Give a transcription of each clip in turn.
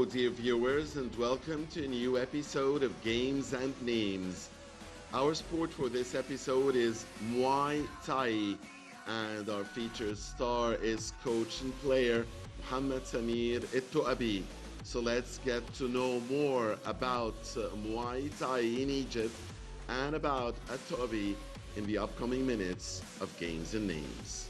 dear viewers, and welcome to a new episode of Games and Names. Our sport for this episode is Muay Thai, and our featured star is coach and player Mohammed Samir Al-Toabi. So let's get to know more about Muay Thai in Egypt and about Al-Toabi in the upcoming minutes of Games and Names.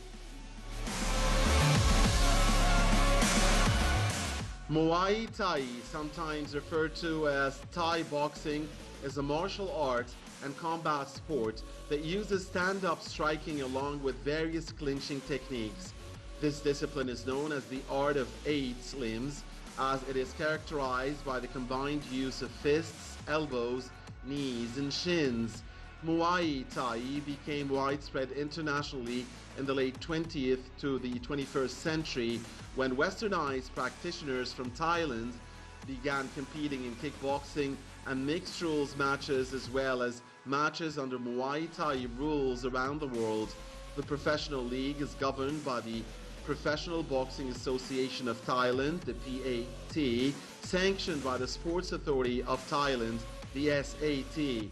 Muay Thai, sometimes referred to as Thai boxing, is a martial art and combat sport that uses stand-up striking along with various clinching techniques. This discipline is known as the art of 8 limbs, as it is characterized by the combined use of fists, elbows, knees, and shins. Muay Thai became widespread internationally in the late 20th to the 21st century when westernized practitioners from Thailand began competing in kickboxing and mixed rules matches as well as matches under Muay Thai rules around the world. The professional league is governed by the Professional Boxing Association of Thailand, the PAT, sanctioned by the Sports Authority of Thailand, the SAT.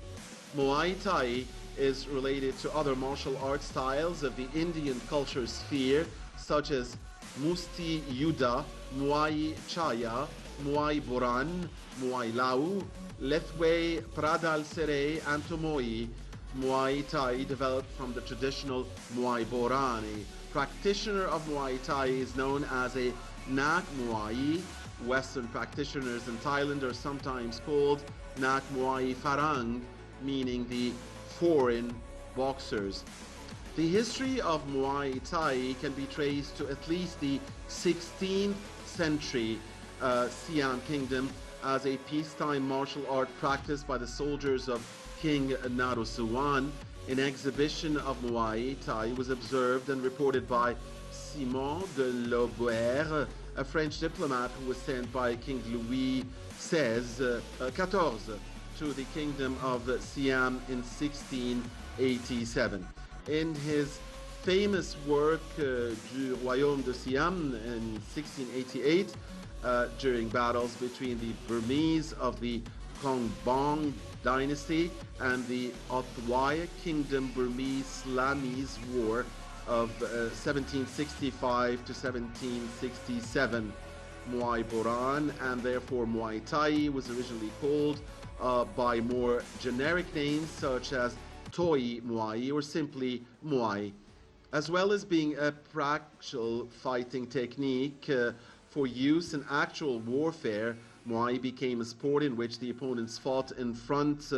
Muay Thai is related to other martial arts styles of the Indian culture sphere, such as Musti Yuddha, Muay Chaya, Muay Boran, Muay Lau, Lethwei, Pradal Sere, and Tomoi. Muay Thai developed from the traditional Muay Boran. A practitioner of Muay Thai is known as a Nak Muay. Western practitioners in Thailand are sometimes called Nak Muay Farang, meaning the foreign boxers. The history of Muay Thai can be traced to at least the 16th century Siam Kingdom as a peacetime martial art practiced by the soldiers of King Narusuan. An exhibition of Muay Thai was observed and reported by Simon de Lauboère, a French diplomat who was sent by King Louis XVI to the Kingdom of Siam in 1687. In his famous work Du Royaume de Siam in 1688, during battles between the Burmese of the Kongbong dynasty and the Othwaya Kingdom Burmese-Lamese War of 1765 to 1767. Muay Boran, and therefore Muay Thai, was originally called by more generic names such as Toi Muay or simply Muay. As well as being a practical fighting technique for use in actual warfare, Muay became a sport in which the opponents fought in front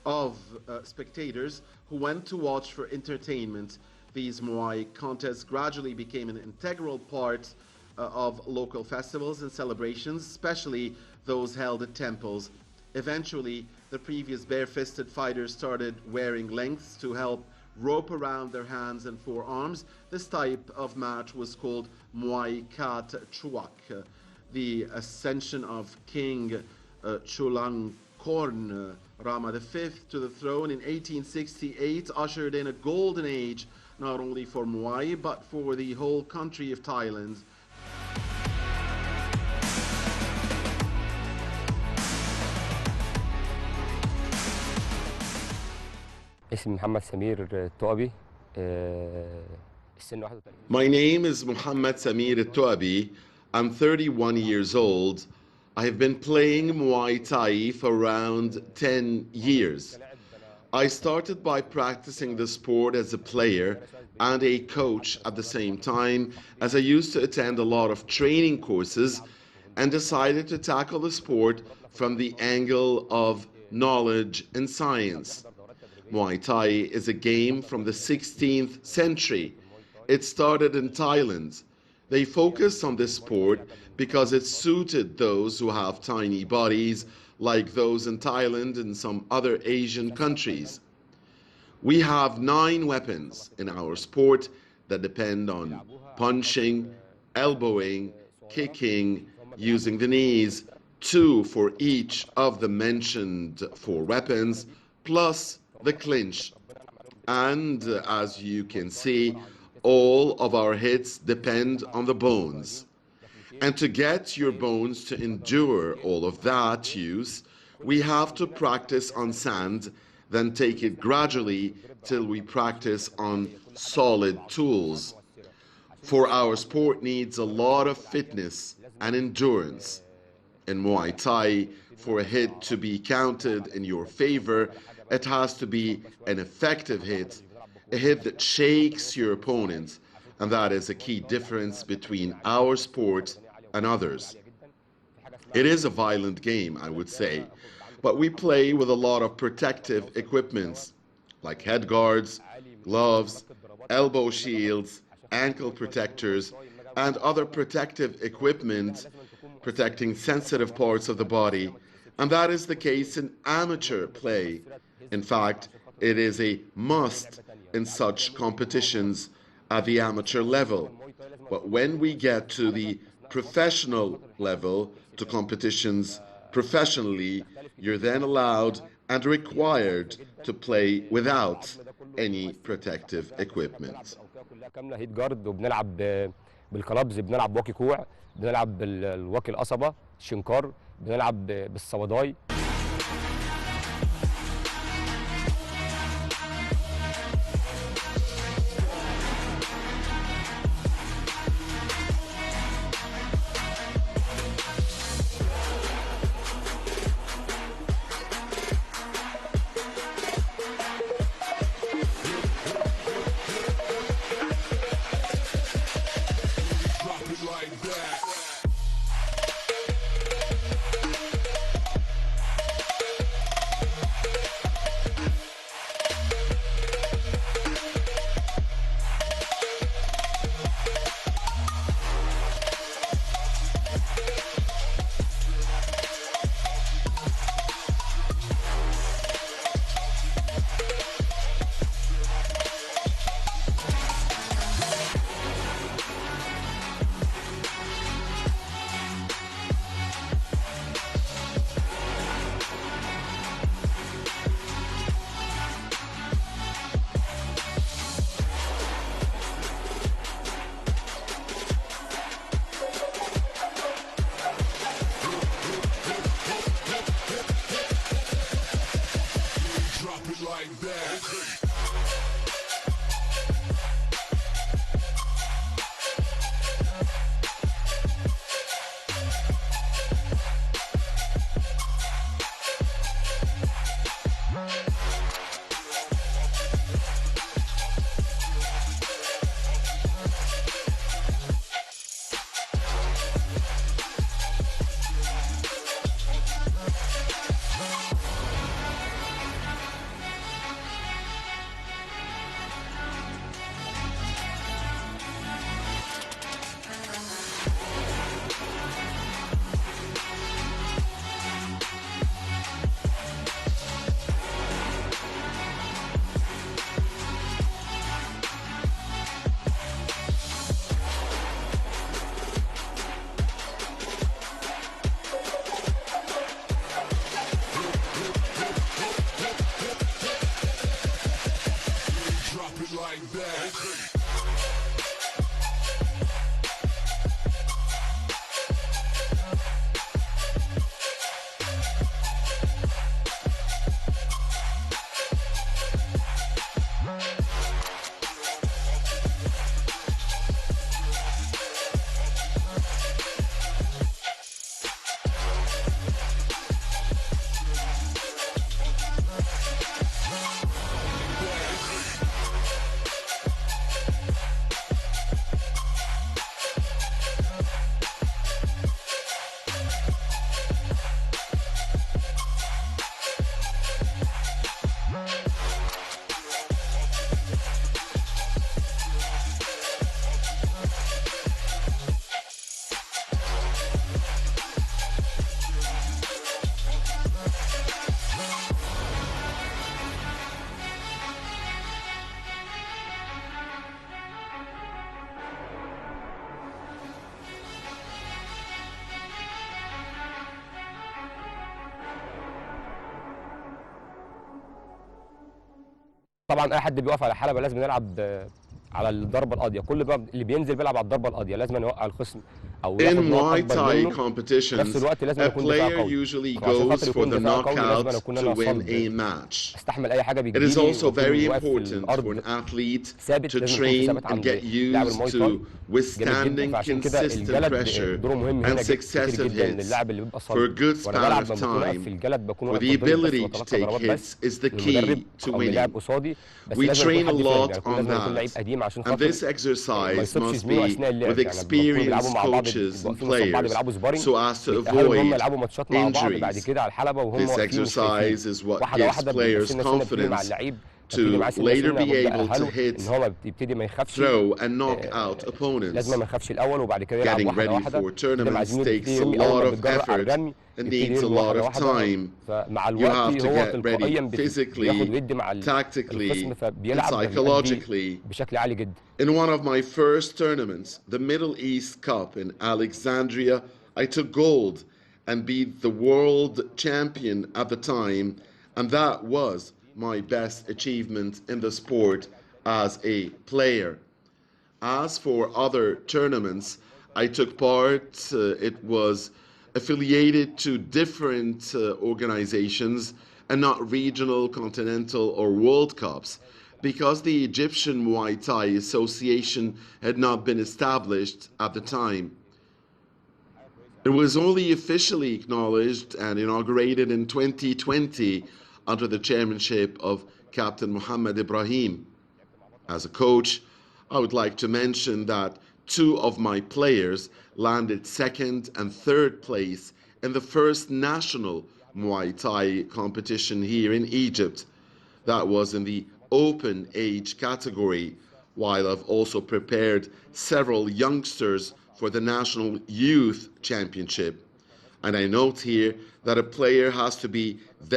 of spectators who went to watch for entertainment. These Muay contests gradually became an integral part of local festivals and celebrations, especially those held at temples. Eventually, the previous bare-fisted fighters started wearing lengths to help rope around their hands and forearms. This type of match was called Muay Kat Chuak. The ascension of King Chulalongkorn Rama V to the throne in 1868 ushered in a golden age not only for Muay but for the whole country of Thailand. اسمي محمد سمير التوأبي السن 31. My name is Mohammed Samir Al-Toabi. I'm 31 years old. I have been playing Muay Thai for around 10 years. I started by practicing the sport as a player and a coach at the same time, as I used to attend a lot of training courses and decided to tackle the sport from the angle of knowledge and science. Muay Thai is a game from the 16th century. It started in Thailand. They focused on this sport because it suited those who have tiny bodies, like those in Thailand and some other Asian countries. We have 9 weapons in our sport that depend on punching, elbowing, kicking, using the knees, 2 for each of the mentioned 4 weapons, plus the clinch. And as you can see, all of our hits depend on the bones. And to get your bones to endure all of that use, we have to practice on sand, then take it gradually till we practice on solid tools. For our sport needs a lot of fitness and endurance. In Muay Thai, for a hit to be counted in your favor, it has to be an effective hit, a hit that shakes your opponent, and that is a key difference between our sport and others. It is a violent game, I would say, but we play with a lot of protective equipments like head guards, gloves, elbow shields, ankle protectors, and other protective equipment protecting sensitive parts of the body, and that is the case in amateur play. In fact, it is a must in such competitions at the amateur level. But when we get to the professional level, to competitions professionally, you're then allowed and required to play without any protective equipment. كامله هيت جارد، وبنلعب بالكلابز، بنلعب واقي كوع، بنلعب بالواقي القصبه الشنكار، بنلعب بالصواداي. طبعا اي حد بيقف على حلبه لازم يلعب على الضربه القاضيه، كل بقى اللي بينزل بيلعب على الضربه القاضيه، لازم يوقع الخصم او ياخد In نقط Muay اكبر Thai منه. في نفس competitions, الوقت لازم a يكون دفاع player قوي، usually وعشان خاطر goes for يكون the دفاع قوي لازم أنا knockout اكون to انا win a صلب، match. استحمل اي حاجه It is بتجيلي also very واكون واقف في important for الارض an athlete ثابت، to لازم يكون في train ثبات and get عند لاعب used الماي تاي to جامد جدا. withstanding فعشان كده consistent الجلد pressure دوره مهم and هنا كتير successive جدا hits للاعب اللي بيبقى for صلب. a good وانا span بلعب of لما بكون واقف في time. الجلد بكون For واقف the بتضرب بس ability to بتلقى take ضربات بس hits is the من مدرب key to او من لاعب winning. قصادي، بس We لازم يكون train a حد فاهم، lot يعني يكون on لازم يكون لعيب that. قديم عشان And خاطر this ما exercise يصيبش must زميله be اثناء with اللعب. يعني لما بيكونوا بيلعبوا experienced مع بعض coaches and واقفين قصاد بعض players بيلعبوا سبارينج، so as to بيتأهلوا ان هم avoid يلعبوا ماتشات مع بعض بعد injuries. كده على الحلبه وهم This واقفين مش خايفين. exercise is what واحده gives واحده بيبقى players سنه سنه بتيجي مع confidence اللعيب، ببتدي معاه to سنه later سنه be ببدا able to اهله ان hit, هو يبتدي ما يخافش. throw, and knock out لازم opponents. ما يخافش الاول وبعد كده يلعب Getting واحده ready واحده for كده مع tournaments زميله، يبتدي takes a يرمي. اول ما lot of بيتجرأ على effort الرمي and يبتدي needs a يرمي lot واحده of واحده. time. فمع You الوقت have to هو get تلقائيا ready بياخد physically, ويدي مع الخصم، tactically, and فبيلعب بيأدي psychologically. بشكل عالي جدا. In one of my first tournaments, the Middle East Cup in Alexandria, I took gold and beat the world champion at the time, and that was my best achievement in the sport as a player. As for other tournaments I took part, it was affiliated to different organizations and not regional, continental, or World Cups, because the Egyptian Muay Thai Association had not been established at the time. It was only officially acknowledged and inaugurated in 2020 under the chairmanship of Captain Mohammed Ibrahim. As a coach, I would like to mention that two of my players landed second and third place in the first national Muay Thai competition here in Egypt. That was in the open age category, while I've also prepared several youngsters for the National Youth Championship. And I note here that a player has to be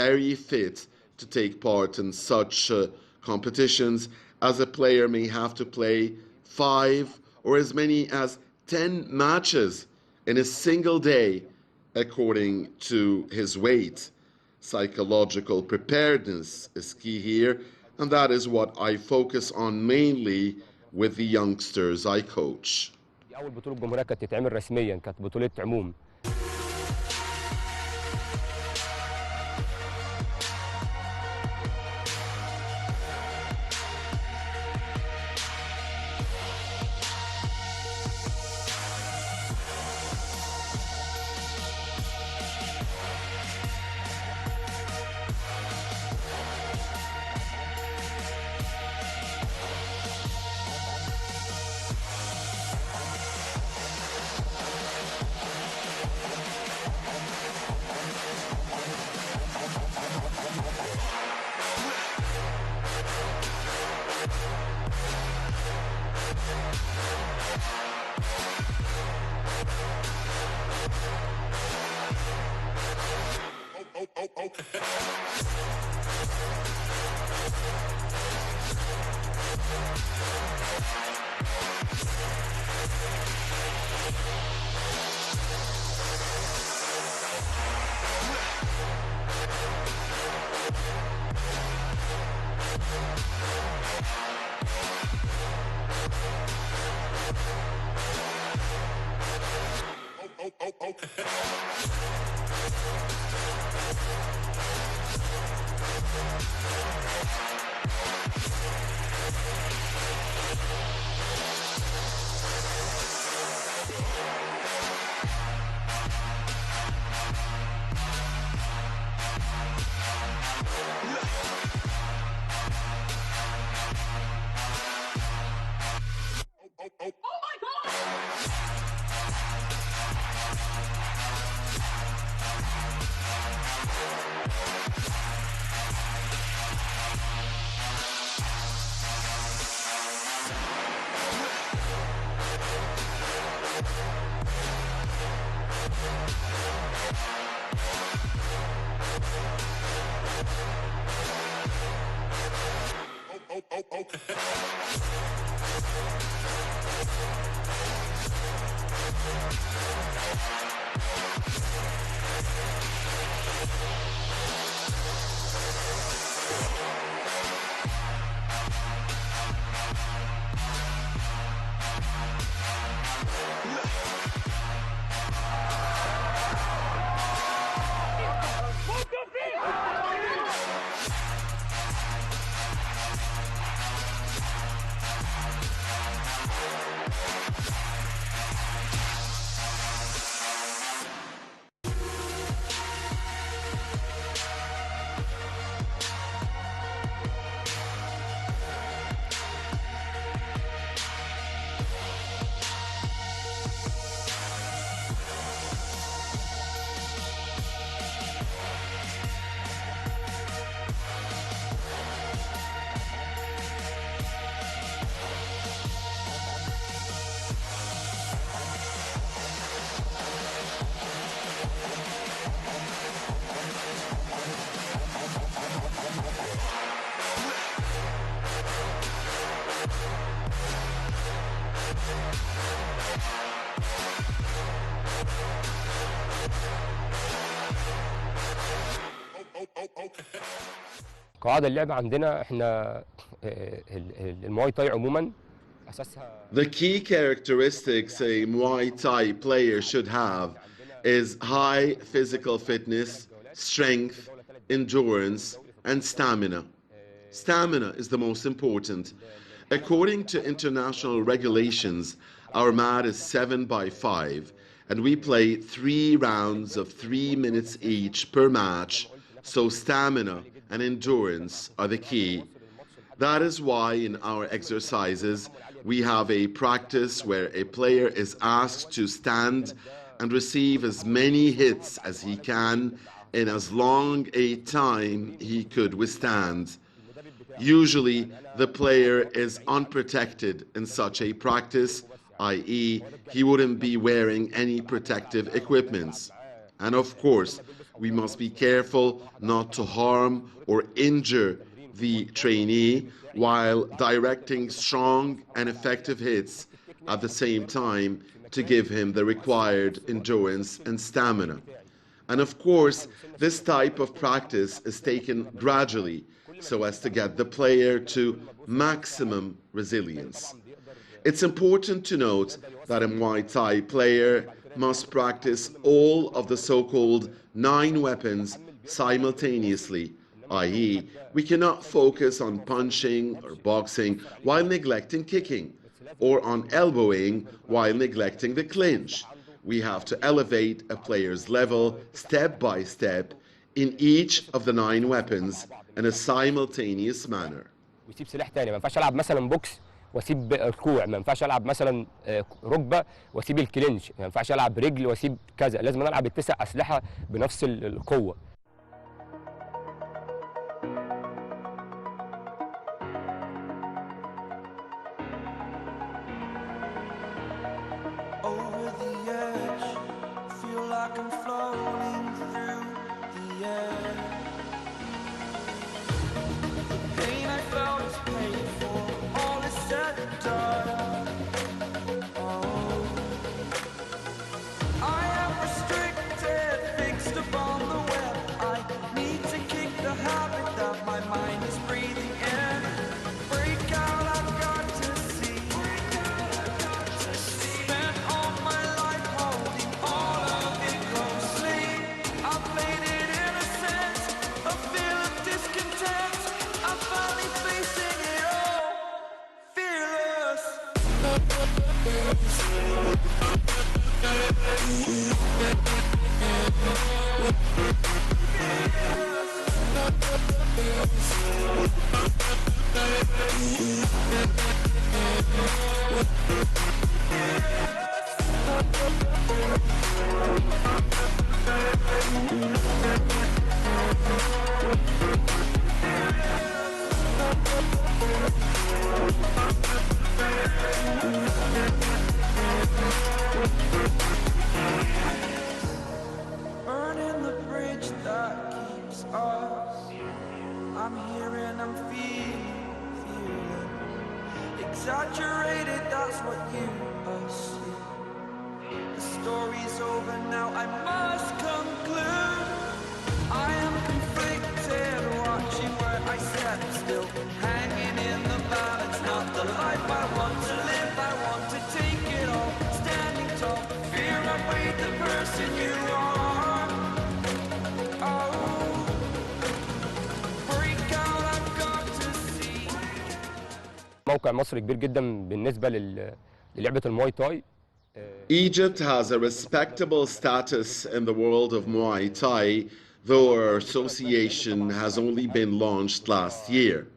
very fit to take part in such competitions, as a player may have to play 5 or as many as 10 matches in a single day according to his weight. Psychological preparedness is key here, and that is what I focus on mainly with the youngsters I coach. دي اول بطوله جمهوريه كانت تتعمل رسميا، كانت بطوله عموم. قواعد اللعبة عندنا احنا المواي تاي عموما اساسها The key characteristics a Muay Thai player should have is high physical fitness, strength, endurance, and stamina. Stamina is the most important. According to international regulations, our mat is 7x5, and we play 3 rounds of 3 minutes each per match, so stamina and endurance are the key. That is why in our exercises we have a practice where a player is asked to stand and receive as many hits as he can in as long a time he could withstand. Usually the player is unprotected in such a practice, i.e. he wouldn't be wearing any protective equipments. And of course, we must be careful not to harm or injure the trainee while directing strong and effective hits at the same time to give him the required endurance and stamina. And of course, this type of practice is taken gradually so as to get the player to maximum resilience. It's important to note that a Muay Thai player must practice all of the so-called 9 weapons simultaneously, i.e., we cannot focus on punching or boxing while neglecting kicking, or on elbowing while neglecting the clinch. We have to elevate a player's level step by step in each of the 9 weapons in a simultaneous manner. ويسيب سلاح تاني، ما ينفعش العب مثلا بوكس واسيب الكوع، ما ينفعش العب مثلا ركبه واسيب الكلينش، ما ينفعش العب رجل واسيب كذا، لازم العب ال9 اسلحه بنفس القوه. Exaggerated, that's what you assume. The story's over now, I must conclude. I am conflicted, watching where I stand still, hanging in the balance. Not the life I want to live, I want to take it all. Standing tall, fear I weighed the person you are. Oh, break out, I've got to see. موقع مصر كبير جدا بالنسبه للعبه المواي تاي. Egypt has a respectable status in the world of Muay Thai, though our association has only been launched last year.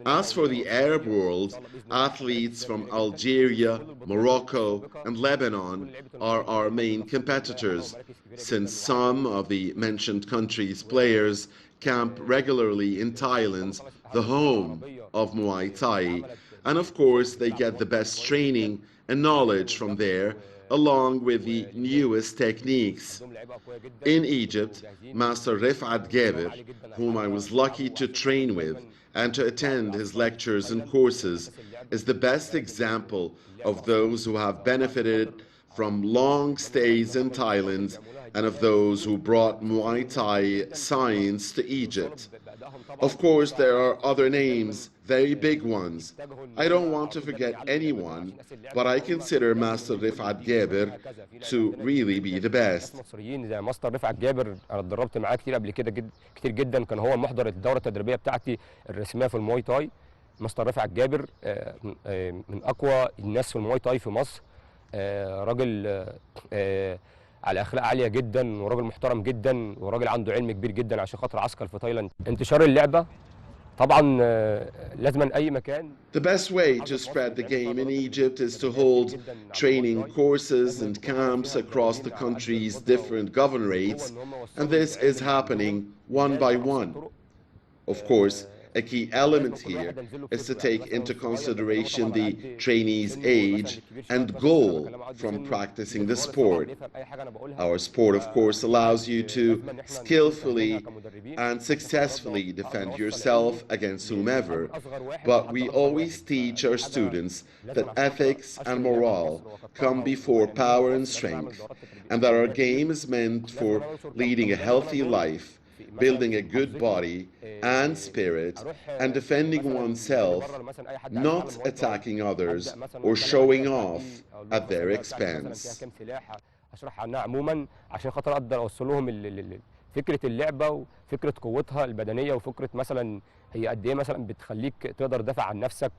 As for the Arab world, athletes from Algeria, Morocco, and Lebanon are our main competitors, since some of the mentioned countries' players camp regularly in Thailand, the home of Muay Thai, and of course they get the best training and knowledge from there, along with the newest techniques. In Egypt, Master Rifat Geber, whom I was lucky to train with and to attend his lectures and courses, is the best example of those who have benefited from long stays in Thailand and of those who brought Muay Thai science to Egypt. Of course, there are other names, very big ones. I don't want to forget anyone, but I consider Master Rifat Gaber to really be the best. مصريين زي ماستر رفعت جابر، انا اتدربت معاه كتير قبل كده كتير جدا، كان هو محضر الدوره التدريبيه بتاعتي الرسميه في المواي تاي. ماستر رفعت جابر من اقوى الناس في المواي تاي في مصر، راجل على اخلاق عاليه جدا، وراجل محترم جدا، وراجل عنده علم كبير جدا عشان خاطر عسكر في تايلاند. انتشار اللعبه طبعا لازم اي مكان. The best way to spread the game in Egypt is to hold training courses and camps across the country's different governorates, and this is happening one by one. Of course, a key element here is to take into consideration the trainee's age and goal from practicing the sport. Our sport, of course, allows you to skillfully and successfully defend yourself against whomever, but we always teach our students that ethics and morale come before power and strength, and that our game is meant for leading a healthy life, building a good body and spirit, and defending oneself, not attacking others or showing off at their expense. اشرح عنها عموما عشان خاطر اقدر اوصل لهم فكره اللعبه وفكره قوتها البدنيه، وفكره مثلا هي قد ايه مثلا بتخليك تقدر تدافع عن نفسك.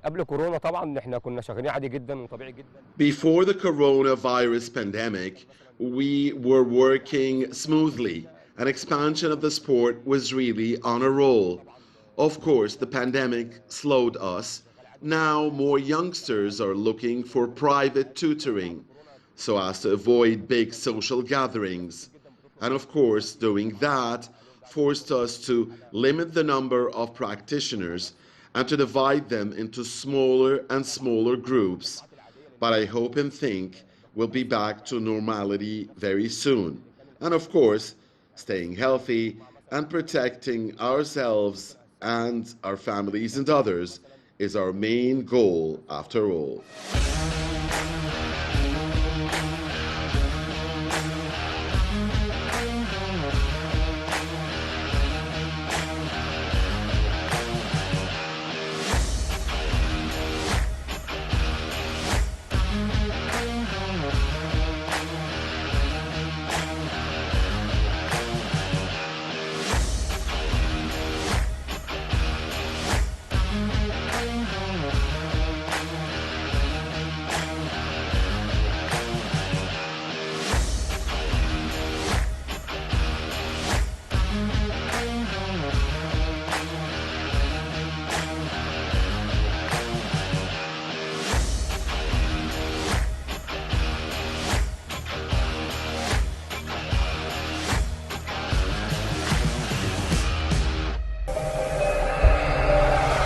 قبل كورونا طبعا احنا كنا شغالين عادي جدا وطبيعي جدا. Before the coronavirus pandemic, we were working smoothly. An expansion of the sport was really on a roll. Of course, the pandemic slowed us. Now more youngsters are looking for private tutoring so as to avoid big social gatherings. And of course, doing that forced us to limit the number of practitioners and to divide them into smaller and smaller groups. But I hope and think we'll be back to normality very soon. And of course, staying healthy and protecting ourselves and our families and others is our main goal after all.